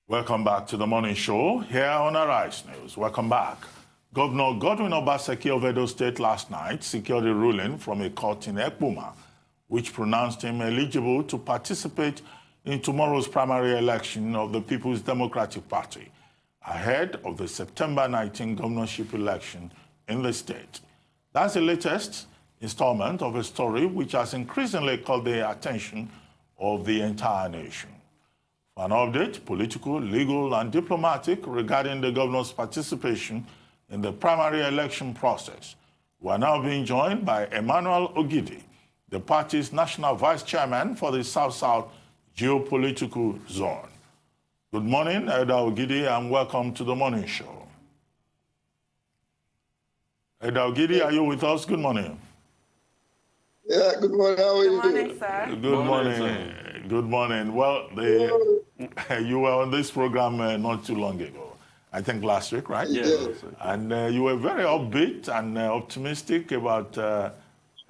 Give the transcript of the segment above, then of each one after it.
Welcome back to the morning show here on Arise News. Welcome back. Governor Godwin Obaseki of Edo State last night secured a ruling from a court in Ekpoma, which pronounced him eligible to participate in tomorrow's primary election of the People's Democratic Party, ahead of the September 19 governorship election in the state. That's the latest installment of a story which has increasingly caught the attention of the entire nation. For an update, political, legal, and diplomatic, regarding the governor's participation in the primary election process, we are now being joined by Emmanuel Ogidi, the party's national vice chairman for the South-South geopolitical zone. Good morning, Edo Ogidi, and welcome to the morning show. Edo Ogidi, are you with us? Good morning. Yeah, good morning. How are you doing? Good morning, sir. Good morning. Good morning. Well, you were on this program not too long ago, I think last week, right? Yes. And you were very upbeat and optimistic about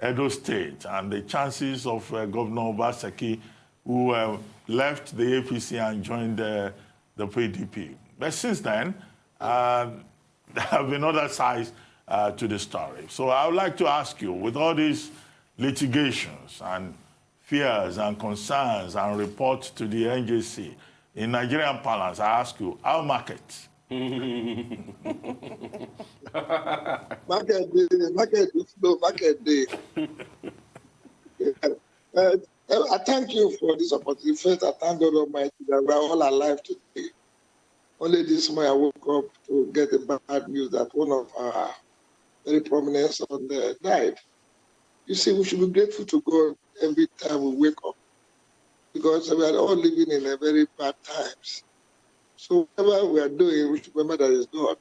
Edo State and the chances of Governor Obaseki, who left the APC and joined the PDP. But since then, there have been other sides to the story. So I would like to ask you, with all these litigations and fears and concerns and reports to the NJC, in Nigerian parlance, I ask you, how markets? Market day. I thank you for this opportunity. First, I thank God Almighty that we are all alive today. Only this morning I woke up to get the bad news that one of our very prominent sons died. You see, we should be grateful to God every time we wake up, because we are all living in a very bad times. So whatever we are doing, we should remember that it's God.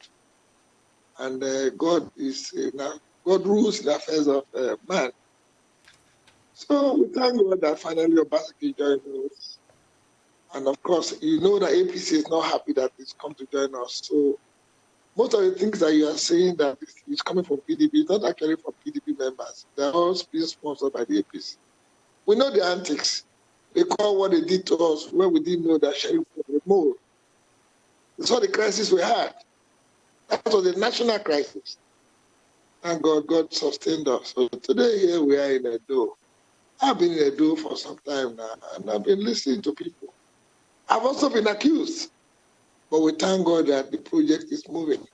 And God rules the affairs of man. So we thank God that finally Obaseki joined us. And of course, you know that APC is not happy that it's come to join us. So most of the things that you are saying that is coming from PDP is not actually from PDP members. They're all being sponsored by the APC. We know the antics. They call what they did to us when we didn't know that sheriff was removed. We saw the crisis we had. That was a national crisis. And God sustained us. So today here we are in Edo. I've been in Edo for some time now, and I've been listening to people. I've also been accused. But we thank God that the project is moving.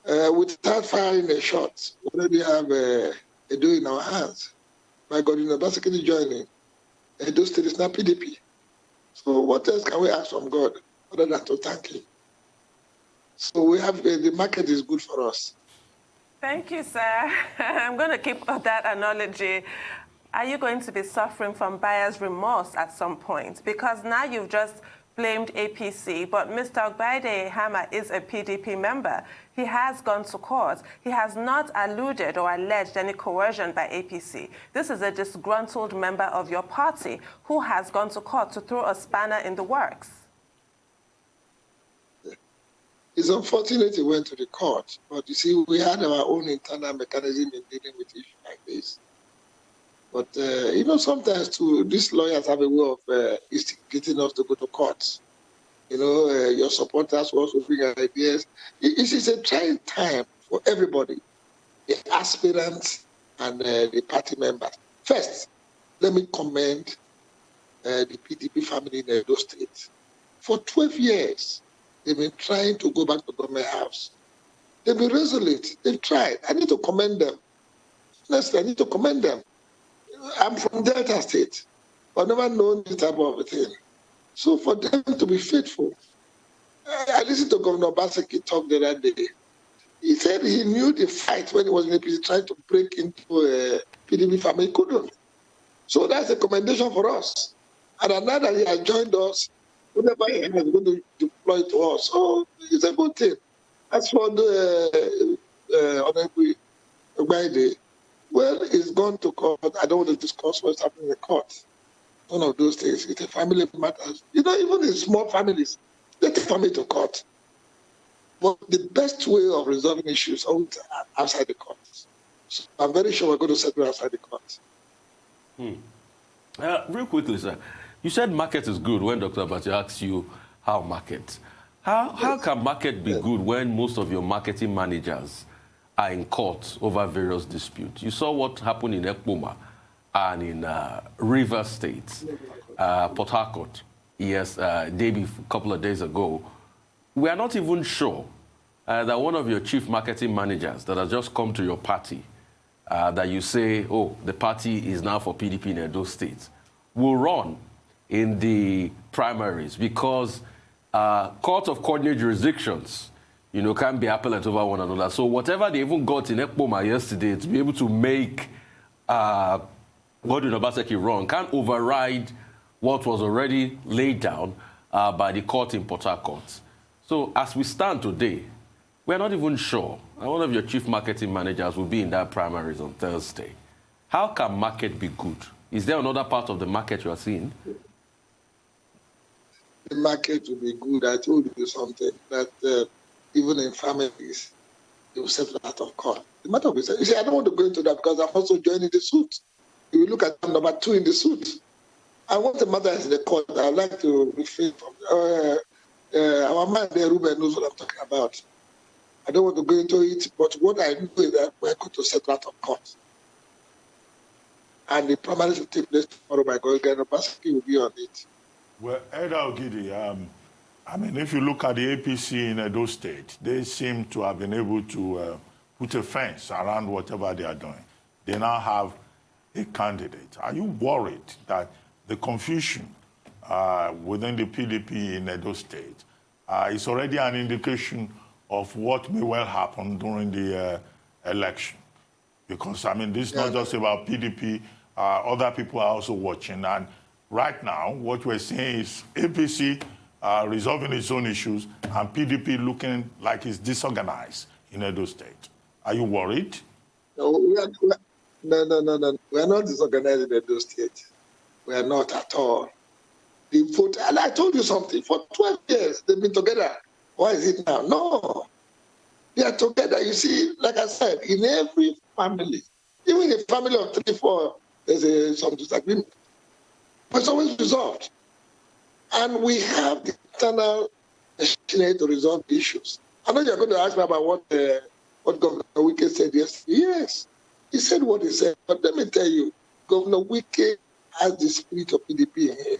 We start firing a shot. We already have Edo in our hands. My God, Obaseki joining. Edo State is now PDP. So what else can we ask from God other than to thank Him? So we have the market is good for us. Thank you, sir. I'm going to keep that analogy. Are you going to be suffering from buyer's remorse at some point? Because now you've just blamed APC, but Mr. Ogidi Hama is a PDP member. He has gone to court. He has not alluded or alleged any coercion by APC. This is a disgruntled member of your party who has gone to court to throw a spanner in the works. It's unfortunate he went to the court, but you see, we had our own internal mechanism in dealing with issues like this. But, you know, sometimes too, these lawyers have a way of instigating us to go to court. You know, your supporters will also bring ideas. It is a trying time for everybody, the aspirants and the party members. First, let me commend the PDP family in Edo State. For 12 years, they've been trying to go back to government house. They've been resolute. They've tried. I need to commend them. Honestly, I need to commend them. I'm from Delta State. I've never known this type of a thing. So for them to be faithful, I listened to Governor Obaseki talk the other day. He said he knew the fight when he was in APC trying to break into a PDP family. He couldn't. So that's a commendation for us. And now that he has joined us, whatever he has going to deploy to us. So it's a good thing. As for the Honorable Ogidi, well, it's gone to court. I don't want to discuss what's happening in the court. One of those things. It's a family matter. You know, even in small families, they take family to court. But the best way of resolving issues is outside the court. So I'm very sure we're going to settle outside the court. Real quickly, sir. You said market is good when Dr. Abati asked you how market. How can market be good when most of your marketing managers are in court over various disputes? You saw what happened in Ekpoma and in River State, Port Harcourt, yes, a couple of days ago. We are not even sure that one of your chief marketing managers that has just come to your party, that you say, oh, the party is now for PDP in Edo State, will run in the primaries because court of coordinate jurisdictions, can be appellate over one another. So whatever they even got in Ekpoma yesterday to be able to make Godwin Obaseki run can't override what was already laid down by the court in Port Harcourt. So as we stand today, we're not even sure. One of your chief marketing managers will be in that primaries on Thursday. How can market be good? Is there another part of the market you are seeing? The market will be good. I told you something, that even in families, they will settle out of court. The matter is, you see, I don't want to go into that because I'm also joining the suit. If you look at number 2 in the suit, and once the matter is in the court, I'd like to refrain from our man there, Ruben, knows what I'm talking about. I don't want to go into it, but what I know is that we're going to settle out of court. And the primaries will take place tomorrow by God. Obaseki will be on it. Well, Edo Ogidi, if you look at the APC in Edo State, they seem to have been able to put a fence around whatever they are doing. They now have a candidate. Are you worried that the confusion within the PDP in Edo State is already an indication of what may well happen during the election? Because, this is not just about PDP. Other people are also watching. And right now, what we're seeing is APC resolving its own issues and PDP looking like it's disorganized in Edo State. Are you worried? No, no. We are not disorganized in Edo State. We are not at all. And I told you something. For 12 years, they've been together. Why is it now? No. They are together. You see, like I said, in every family, even in a family of 3, 4, there's some disagreement. But it's always resolved. And we have the internal machinery to resolve the issues. I know you're going to ask me about what Governor Wike said yesterday. Yes, he said what he said. But let me tell you, Governor Wike has the spirit of PDP in him.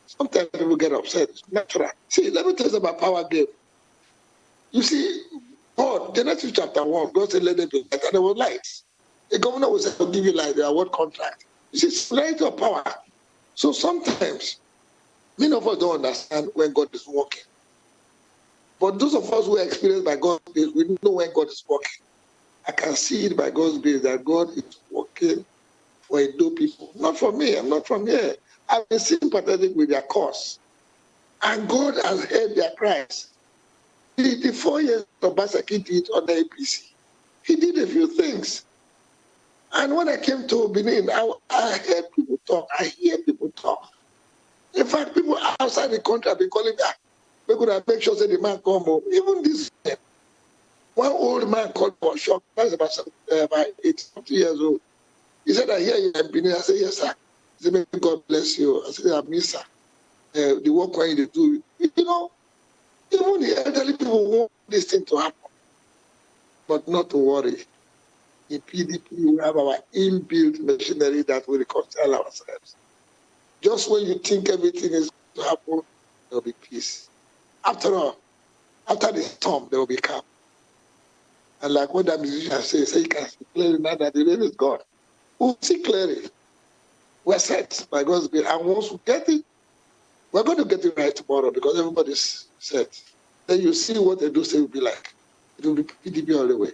Sometimes people get upset. It's natural. See, let me tell you about power game. You see, God, Genesis chapter 1, God said, let there be light, and there was light. The governor will say, I'll give you light, the award contract. You see, it's light of power. So sometimes, many of us don't understand when God is working. But those of us who are experienced by God's grace, we know when God is working. I can see it by God's grace that God is working for Edo people. Not for me, I'm not from here. I've been sympathetic with their cause. And God has heard their cries. The 4 years Obaseki did on the APC, he did a few things. And when I came to Benin, I heard people talk. I hear people talk. In fact, people outside the country have been calling me, we could have made sure that the man come home. Even this man, one old man called for a shock. That's about 80 years old. He said, I hear you in Benin. I said, yes, sir. He said, may God bless you. I said, I miss sir. The work when you do. Even the elderly people want this thing to happen. But not to worry. In PDP, we have our inbuilt machinery that will reconcile ourselves. Just when you think everything is going to happen, there will be peace. After all, after the storm, there will be calm. And like what that musician says, you can see clearly now that the rain is gone. We'll see clearly. We're set by God's will. And once we get it, we're going to get it right tomorrow because everybody's set. Then you see what Edo State will be like. It will be PDP all the way.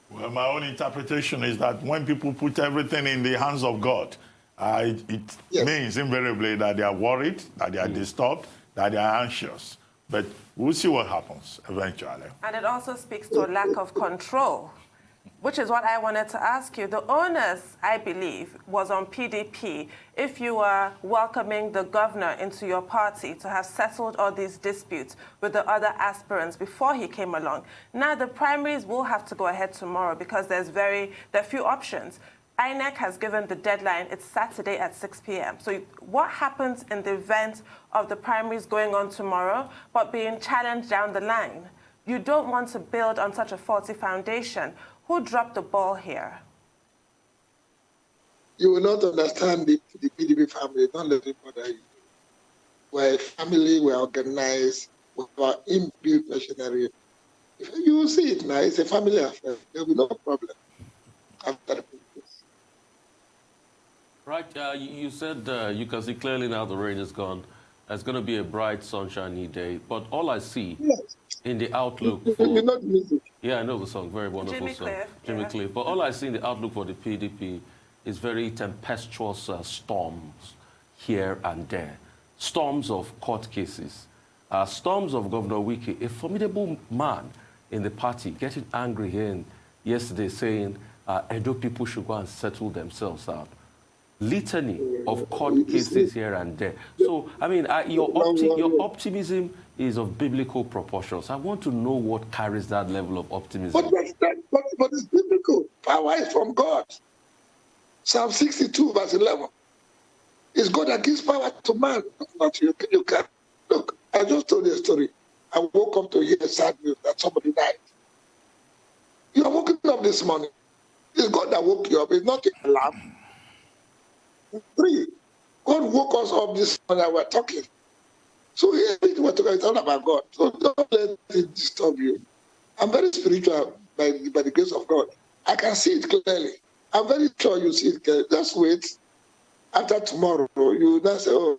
Well, my own interpretation is that when people put everything in the hands of God, it means invariably that they are worried, that they are disturbed, that they are anxious. But we'll see what happens eventually. And it also speaks to a lack of control, which is what I wanted to ask you. The onus, I believe, was on PDP if you were welcoming the governor into your party to have settled all these disputes with the other aspirants before he came along. Now, the primaries will have to go ahead tomorrow because there are few options. INEC has given the deadline. It's Saturday at 6 p.m. So what happens in the event of the primaries going on tomorrow, but being challenged down the line? You don't want to build on such a faulty foundation. Who dropped the ball here? You will not understand the PDP family. Don't let it bother you. We're a family, we're organized, with our inbuilt machinery. You will see it now. It's a family affair. There will be no problem after the process. Right. You said you can see clearly now the rain is gone. It's going to be a bright, sunshiny day. But all I see in the outlook for... You know the music. Yeah, I know the song. Very wonderful Jimmy song. Cliff, Jimmy Cliff. But all I see in the outlook for the PDP is very tempestuous storms here and there. Storms of court cases. Storms of Governor Wike, a formidable man in the party, getting angry here yesterday saying Edo people should go and settle themselves out. Litany of court cases here and there. So, I mean, your optimism is of biblical proportions. I want to know what carries that level of optimism. But it's biblical. Power is from God. Psalm 62, verse 11. It's God that gives power to man, not you. You can. Look, I just told you a story. I woke up to hear sad news that somebody died. You are waking up this morning. It's God that woke you up. It's not an alarm. 3, God woke us up this morning and we're talking. So everything we're talking is all about God. So don't let it disturb you. I'm very spiritual by the grace of God. I can see it clearly. I'm very sure you see it clearly. Just wait. After tomorrow, you will not say, oh,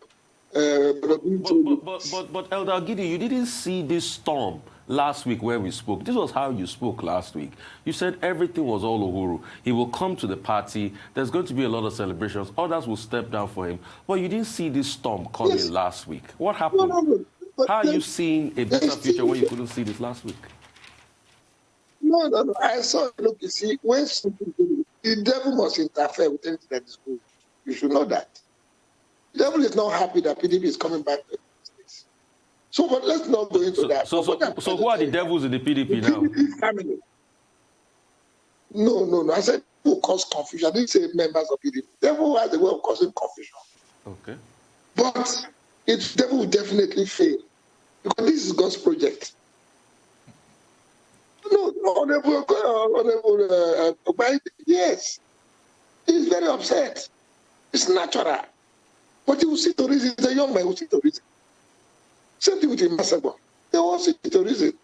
but Elder Ogidi, you didn't see this storm last week where we spoke. This was how you spoke last week. You said everything was all Uhuru. He will come to the party. There's going to be a lot of celebrations. Others will step down for him. But you didn't see this storm coming last week. What happened? No. How are you seeing a better future when you couldn't see this last week? No. I saw, look, you see, when something good, the devil must interfere with anything that is good. You should know that. The devil is not happy that PDP is coming back to the States. So, but let's not go into that. So who are the devils in the PDP now? PDP family. No. I said who cause confusion. I didn't say members of PDP. The devil has a way of causing confusion. Okay. But the devil will definitely fail. Because this is God's project. No, Honorable Obaseki, yes. He's very upset. It's natural. But he will see to reason. The young man will see to reason. Same thing with him, Masabo. They all see to reason.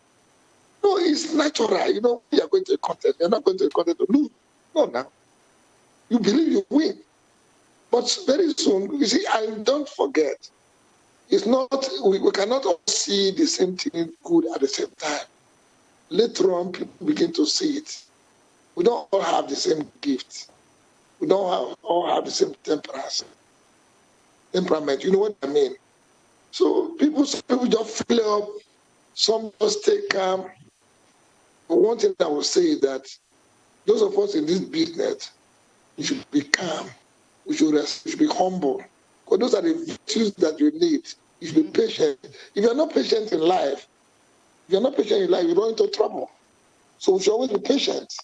No, it's natural. You know, you are going to a contest. You're not going to a contest to lose. No, now. You believe you win. But very soon, you see, and don't forget, it's not, we cannot all see the same thing good at the same time. Later on, people begin to see it. We don't all have the same gifts. We don't all have the same temperament. You know what I mean? So people just fill up, some just stay calm. But one thing I will say is that those of us in this business, we should be calm. We should be humble. Because those are the virtues that you need. You should be patient. If you're not patient in life, you run into trouble. So we should always be patient.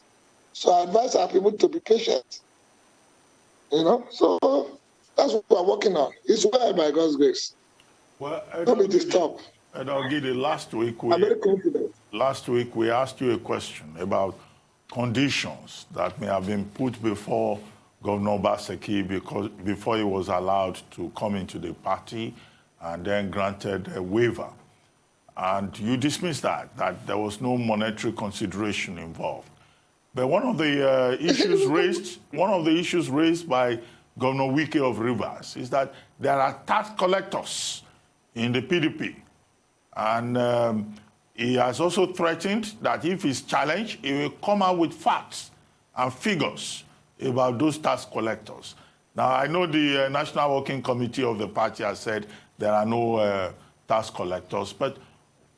So I advise our people to be patient. You know? So that's what we're working on. It's well by God's grace. Well, don't be disturbed. Ogidi, I'm very confident. Last week we asked you a question about conditions that may have been put before Governor Obaseki before he was allowed to come into the party and then granted a waiver. And you dismissed that there was no monetary consideration involved. But one of the issues raised by Governor Wike of Rivers is that there are tax collectors in the PDP. And he has also threatened that if he's challenged, he will come out with facts and figures about those tax collectors. Now, I know the National Working Committee of the party has said there are no tax collectors, but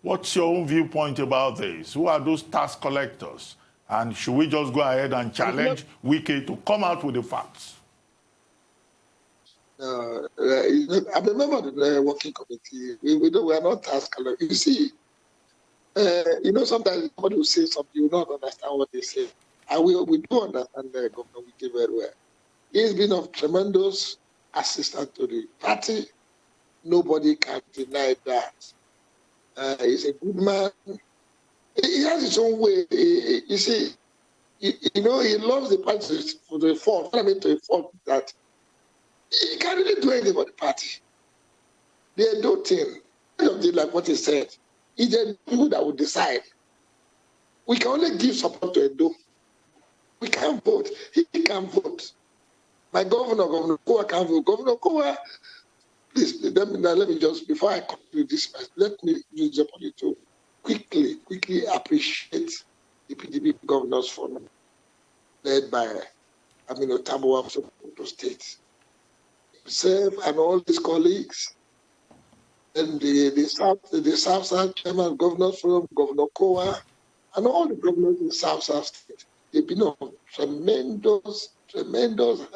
what's your own viewpoint about this? Who are those tax collectors? And should we just go ahead and challenge Wike to come out with the facts? I'm a member of the working committee. We are not tax collectors. You see, sometimes somebody will say something, you will not understand what they say. we do understand Governor Wike very well. He's been of tremendous assistance to the party. Nobody can deny that. He's a good man. He has his own way. You see, he loves the party for the fault. I mean, to a fault that he can't really do anything for the party. The Edo thing, like what he said, it's the people that will decide. We can only give support to Edo. We can't vote. He can't vote. My Governor Kowa can't vote. Governor Kowa, please, let me just, before I conclude this, let me use the opportunity to quickly appreciate the PDP Governors Forum led by Aminu Tambuwa of Edo State. Himself and all his colleagues, and the South Chairman Governors Forum, Governor Kowa, and all the governors in South State. They've been of tremendous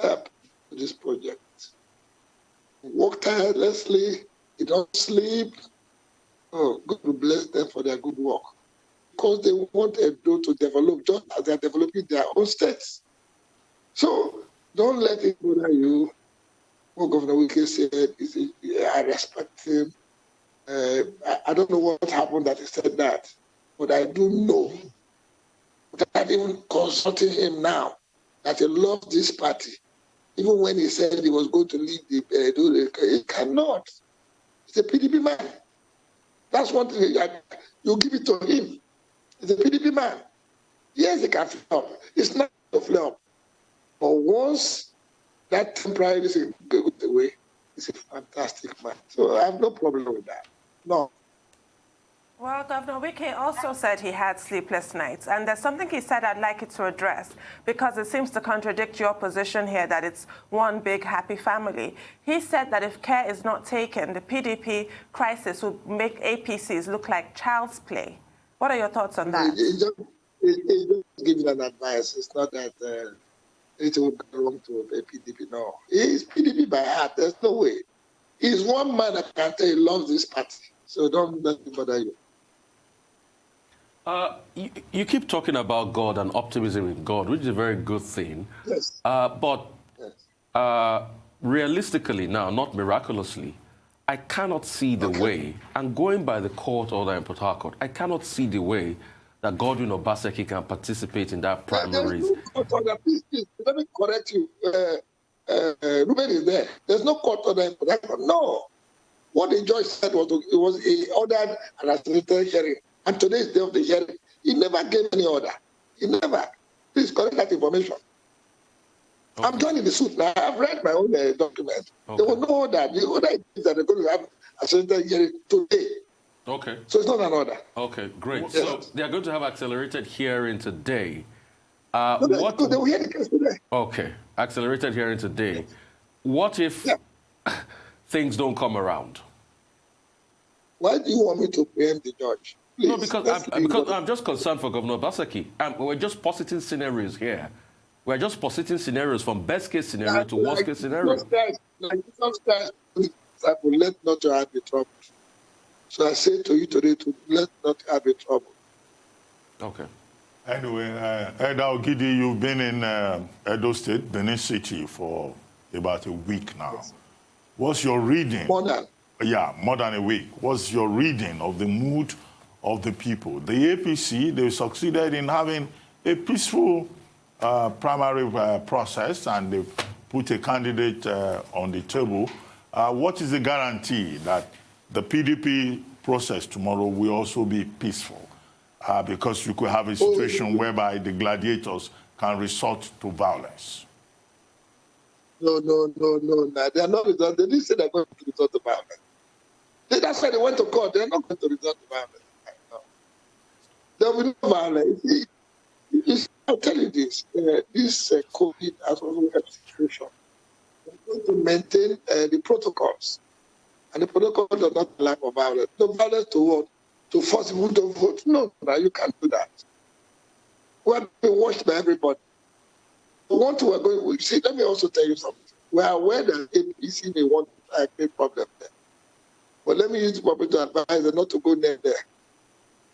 help to this project. They work tirelessly, they don't sleep. Oh, God will bless them for their good work. Because they want Edo to develop just as they're developing their own states. So don't let it bother you. What Governor Wike said, I respect him. I don't know what happened that he said that, but I do know that even consulting him now, that he loves this party. Even when he said he was going to leave he cannot. He's a PDP man. That's one thing. You give it to him. He's a PDP man. Yes, he can flop. It's not a flop. But once that temporary is goes away, he's a fantastic man. So I have no problem with that. No. Well, Governor Wike also said he had sleepless nights, and there's something he said I'd like you to address, because it seems to contradict your position here that it's one big happy family. He said that if care is not taken, the PDP crisis will make APCs look like child's play. What are your thoughts on that? He's just giving an advice. It's not that it will go wrong to a PDP. No. He's PDP by heart. There's no way. He's one man that can tell he loves this party. So don't let it bother you. You keep talking about God and optimism in God, which is a very good thing. Yes. But realistically now, not miraculously, I cannot see the way, and going by the court order in Port Harcourt, I cannot see the way that Godwin Obaseki can participate in that primaries. There's no court order. Please, let me correct you. Ruben is there. There's no court order in Port Harcourt. No. What the judge said was he ordered an accelerated hearing. And today is the day of the hearing. He never gave any order. He never. Please correct that information. Okay. I'm joining the suit now. I've read my own document. Okay. There was no order. The order is that they're going to have accelerated hearing today. Okay. So it's not an order. Okay, great. Yes. So they are going to have accelerated hearing today. No, they will hear the case today. Okay, accelerated hearing today. Yes. What if things don't come around? Why do you want me to preempt the judge? Please, no, because I'm just concerned for Governor Obaseki. We're just positing scenarios here. We're just positing scenarios from best case scenario to worst case scenario. I will let not your heart be troubled. So I say to you today to let not have a trouble. Okay. Anyway, Edo Ogidi, you've been in Edo State, Benin City, for about a week now. Yes. What's your reading? More than a week. What's your reading of the mood of the people? The APC, they succeeded in having a peaceful primary process, and they put a candidate on the table. What is the guarantee that the PDP process tomorrow will also be peaceful? Because you could have a situation whereby the gladiators can resort to violence. No. They are not resort. They didn't say they're going to resort to violence. That's why they went to court. They're not going to resort to violence. No. There will be no violence. I'll tell you this. This COVID has also helped the situation. We're going to maintain the protocols. And the protocol does not allow for violence. No violence to what? To force people to vote? No, you can't do that. We are being watched by everybody. See, let me also tell you something. We are aware that APC may want to create problems there. But let me use the public to advise them not to go near there.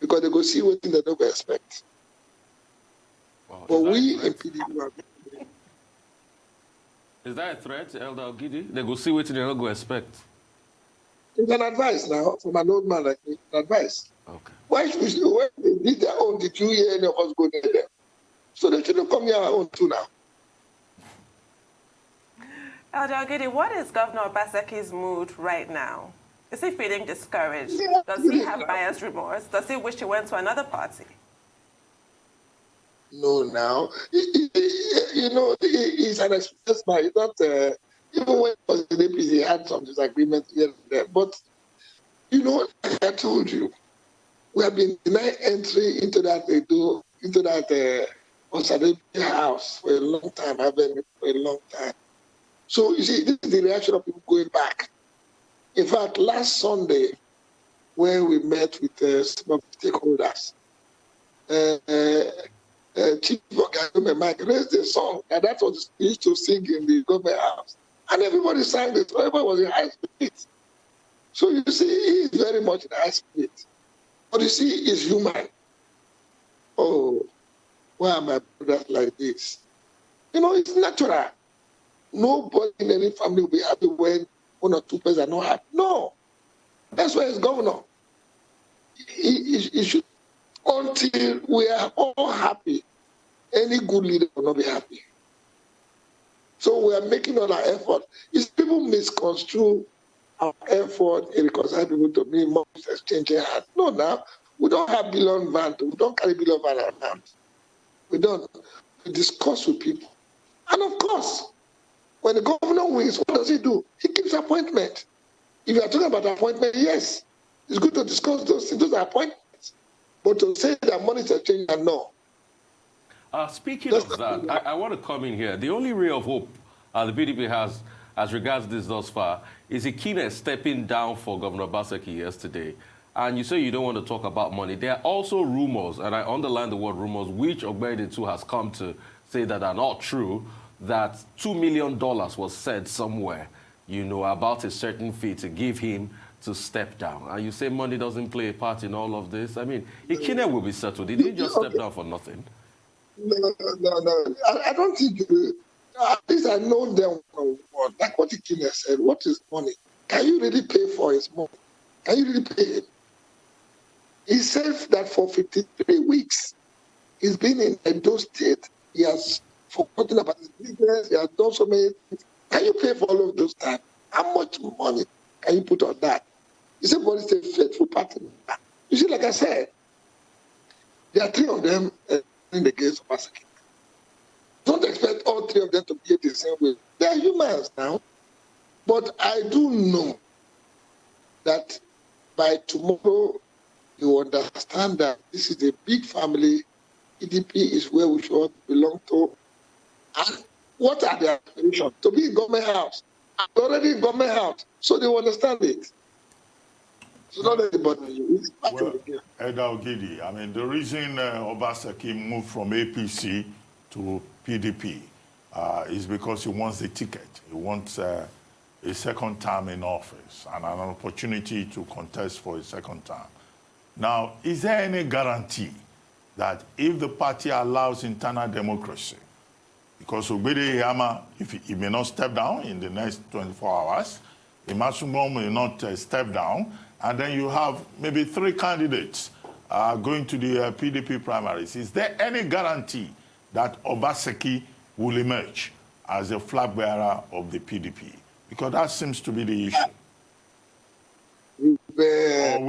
Because they go see what they don't expect. Well, But we in PDP are... Is that a threat, Elder Ogidi? They go see what they don't go expect. It's an advice now from an old man like me. An advice. Okay. Why should we, when they did their own, did you hear any of us go near them? So they shouldn't come near our own too now. Elder Ogidi, what is Governor Obaseki's mood right now? Is he feeling discouraged? Yeah, Does he have buyer's remorse? Does he wish he went to another party? No, now. You know, he's an experienced man. He's not, even when he was in the APC, he had some disagreements here and there. But, you know, like I told you, we have been denied entry into that Obaseki house for a long time, having for a long time. So, you see, this is the reaction of people going back. In fact, last Sunday, when we met with some of the stakeholders, Chief Ogidi Mike raised a song, and that's what he used to sing in the government house. And everybody sang it, so everybody was in high spirit. So you see, he is very much in high spirit. But you see, he's human. Oh, why are my brothers like this? You know, it's natural. Nobody in any family will be happy when one or two persons are not happy. No. That's why he's governor. He should, until we are all happy, any good leader will not be happy. So we are making all our effort. If people misconstrue our effort in reconciling people to me, most exchanging hands. No, now, we don't have billion van. We don't carry billion van around. We don't. We discuss with people. And of course, when the governor wins, what does he do? He keeps appointment. If you are talking about appointment, yes, it's good to discuss those are appointments. But to say that money is changing, no. Speaking of that, I want to come in here. The only ray of hope the PDP has as regards this thus far is Ikine stepping down for Governor Obaseki yesterday. And you say you don't want to talk about money. There are also rumors, and I underline the word rumors, which Ogidi too has come to say that are not true, that $2 million was said somewhere, you know, about a certain fee to give him to step down. And you say money doesn't play a part in all of this. I mean, Ikine will be settled. He didn't just step down for nothing. No. I don't think at least I know them. Like what Ikine said, what is money? Can you really pay for his money? Can you really pay him? He said that for 53 weeks, he's been in Edo State. He has forgotten about his business. He has done so many things. Can you pay for all of those time? How much money can you put on that? You say, but it's a faithful partner. You see, like I said, there are three of them in the case of Obaseki. Don't expect all three of them to behave the same way. They are humans now. But I do know that by tomorrow, you understand that this is a big family. PDP is where we should all belong to. And what are their aspirations? To be in government house. I'm already in government house, so they will understand it. So not everybody. Well, Edo Ogidi, I mean, the reason Obaseki moved from APC to PDP is because he wants the ticket. He wants a second term in office and an opportunity to contest for a second term. Now, is there any guarantee that if the party allows internal democracy, because Ogidi Yama, if he may not step down in the next 24 hours, Imasumo may not step down, and then you have maybe 3 candidates going to the PDP primaries. Is there any guarantee that Obaseki will emerge as a flag bearer of the PDP? Because that seems to be the issue. Or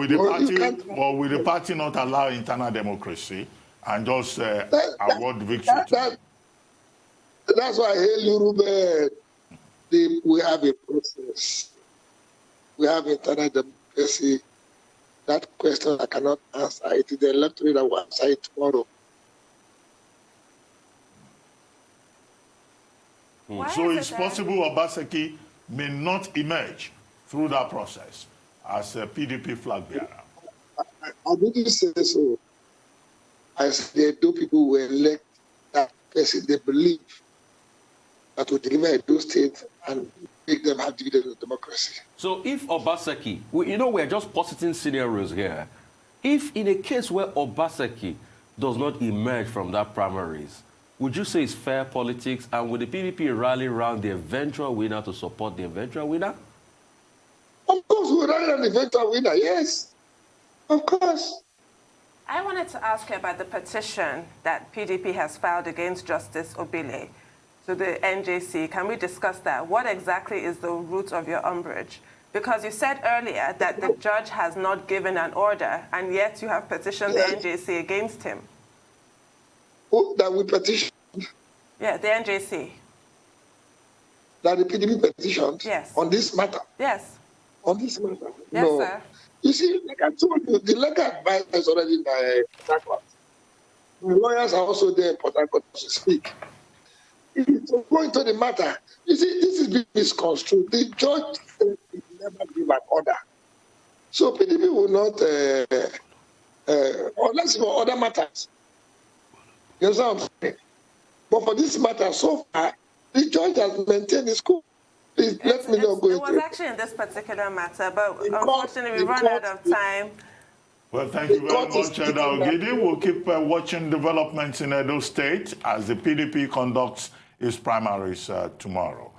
will the party not allow internal democracy and just award victory? That's why, hey, Ruben, we have a process. We have internal democracy. That question I cannot answer. It is the electorate that will answer it tomorrow. So it's possible Obaseki may not emerge through that process as a PDP flag bearer. I didn't say so. I said the Edo people will elect that person they believe that will deliver Edo State and make them have dividend of democracy. So if Obaseki, we're just positing scenarios here. If in a case where Obaseki does not emerge from that primaries, Would you say it's fair politics? And would the PDP rally around the eventual winner to support the eventual winner? Of course, we rally around the eventual winner, yes. Of course. I wanted to ask you about the petition that PDP has filed against Justice Obile to the NJC. Can we discuss that? What exactly is the root of your umbrage? Because you said earlier that the judge has not given an order, and yet you have petitioned the NJC against him. Who that we petitioned? Yeah, the NJC. That the PDP petitioned? Yes. On this matter? Yes. On this matter? Yes, no. Sir. You see, like I told you, the legal advice is already in Port Harcourt. The lawyers are also there in Port Harcourt to speak. If you go into the matter, you see, this is being misconstrued. The judge said he never give an order. So PDP will not, unless for other matters. You understand what I'm saying? But for this matter, so far, the judge has maintained his cool. Please let me not go into it. It was actually in this particular matter, but unfortunately we run out of time. Well, thank you very much, Edo Ogidi. We'll keep watching developments in Edo State as the PDP conducts its primaries tomorrow.